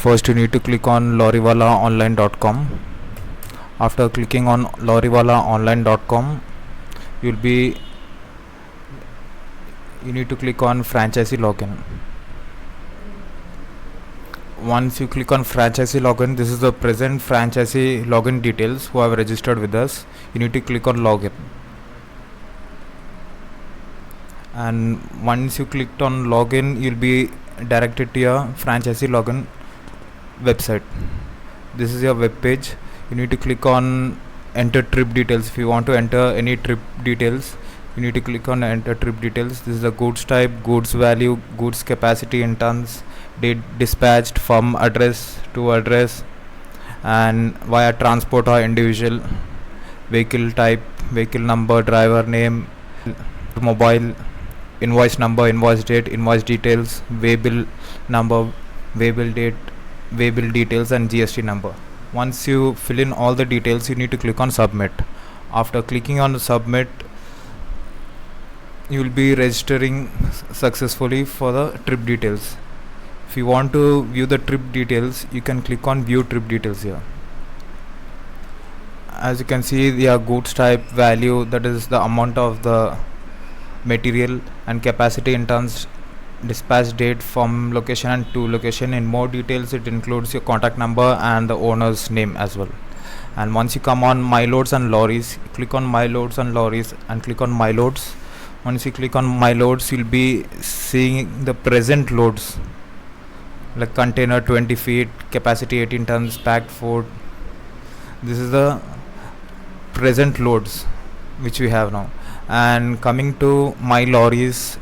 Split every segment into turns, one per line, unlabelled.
First, you need to click on lorriwalaonline.com. After clicking on lorriwalaonline.com, you'll be you need to click on franchisee login. Once you click on franchisee login, this is the present franchisee login details who have registered with us. You need to click on login, and once you clicked on login, you'll be directed to your franchisee login website. This is your web page. You need to click on enter trip details. If you want to enter any trip details, you need to click on enter trip details. This is the goods type, goods value, goods capacity in tons, date dispatched, from address to address, and via transport or individual, vehicle type, vehicle number, driver name, mobile, invoice number, invoice date, invoice details, way bill number, way bill date, way bill details, and GST number. Once you fill in all the details, you need to click on submit. After clicking on submit, you will be registering successfully for the trip details. If you want to view the trip details, you can click on view trip details here. As you can see, the goods type, value, that is the amount of the material, and capacity in tons, dispatch date, from location and to location. In more details, it includes your contact number and the owner's name as well. And once you come on my loads and lorries, click on my loads and lorries and click on my loads. Once you click on my loads, you'll be seeing the present loads, like container 20 feet, capacity 18 tons, packed food. This is the present loads which we have now. And coming to my lorries,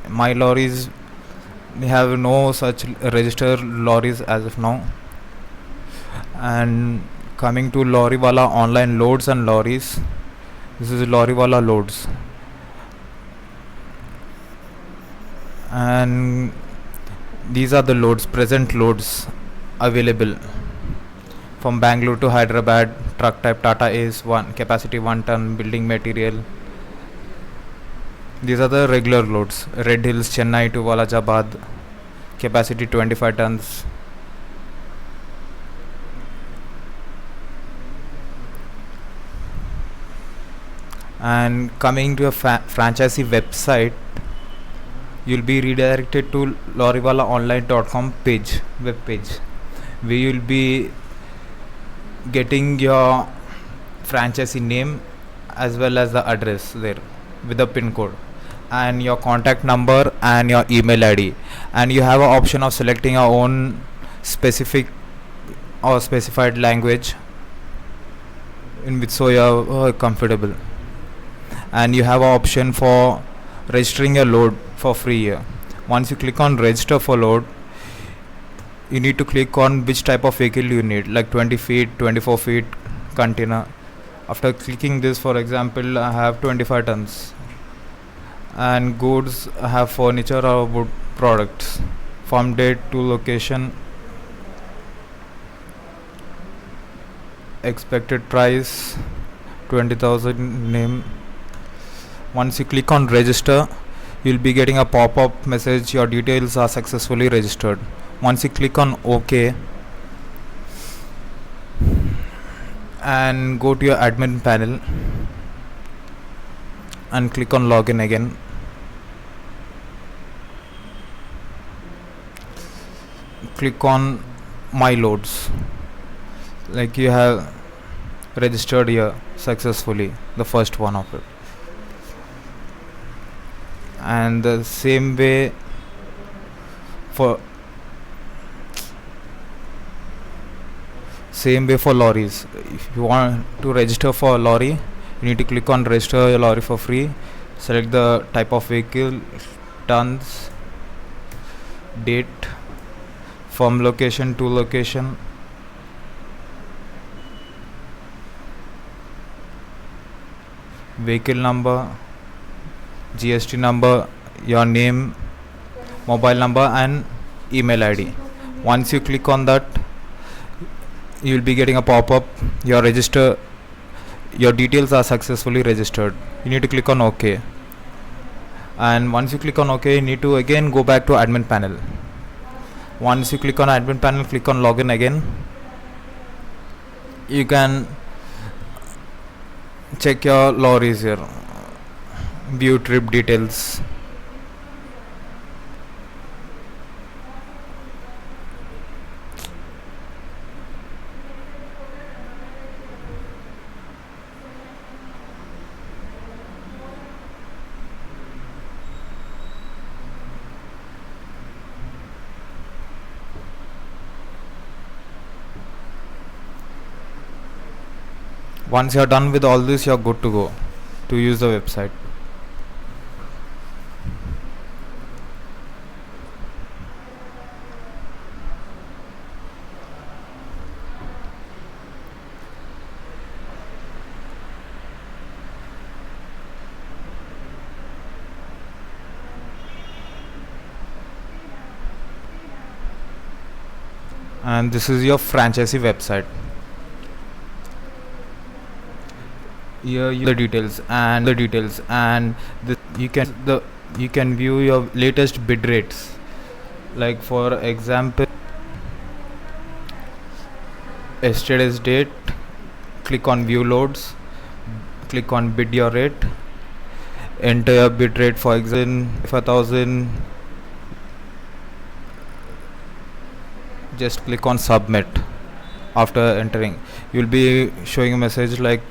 we have no such registered lorries as of now. And coming to Lorriwala online loads and lorries, this is Lorriwala loads, and these are the loads, present loads available from Bangalore to Hyderabad. Truck type Tata Ace 1, capacity 1 ton, building material. These are the regular loads. Red Hills, Chennai to Walajabad, capacity 25 tons. And coming to a franchisee website, you'll be redirected to lorriwalaonline.com web page, where you'll be getting your franchisee name as well as the address there with the pin code and your contact number and your email ID. And you have an option of selecting your own specific or specified language in which so you are comfortable. And you have an option for registering your load for free here. Once you click on register for load, you need to click on which type of vehicle you need, like 20 feet, 24 feet, container. After clicking this, for example, I have 25 tons, and goods, I have furniture or wood products. From date to location, expected price 20,000, name. Once you click on register, you'll be getting a pop-up message, your details are successfully registered. Once you click on OK and go to your admin panel and click on login again, click on my loads, like you have registered here successfully, the first one of it. And the same way for lorries. If you want to register for a lorry, you need to click on register your lorry for free. Select the type of vehicle, tons, date, from location to location, vehicle number, GST number, your name, mobile number, and email ID. Once you click on that, you will be getting a pop-up, your details are successfully registered. You need to click on OK. And once you click on OK, you need to again go back to admin panel Once you click on admin panel, click on login again. You can check your lorries here, view trip details. Once you're done with all this, you're good to go to use the website. And this is your franchisee website. Here the details and you can view your latest bid rates. Like for example, yesterday's date, click on view loads, click on bid your rate, enter your bid rate, for example 5000, just click on submit. After entering, you'll be showing a message like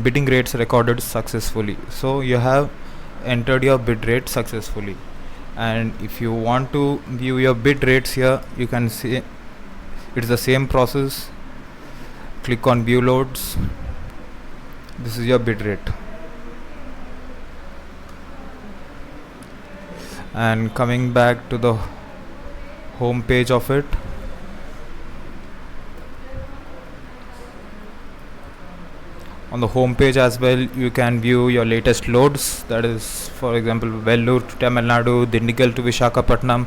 bidding rates recorded successfully. So you have entered your bid rate successfully. And if you want to view your bid rates here, you can see it's the same process. Click on view loads. This is your bid rate. And coming back to the home page of it, on the home page as well, you can view your latest loads. That is, for example, Vellore to Tamil Nadu, Dindigul to Visakhapatnam,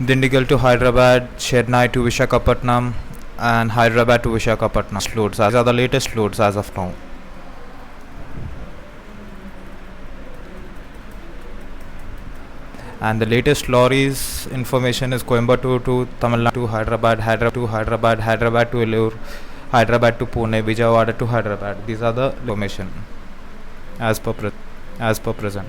Dindigul to Hyderabad, Chennai to Visakhapatnam, and Hyderabad to Visakhapatnam loads. These are the latest loads as of now. And the latest lorries information is Coimbatore to Tamil Nadu to Hyderabad, Hyderabad to Vellore, Hyderabad to Pune, Vijayawada to Hyderabad. These are the information as per present.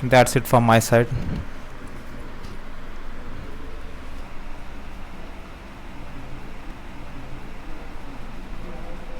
That's it from my side.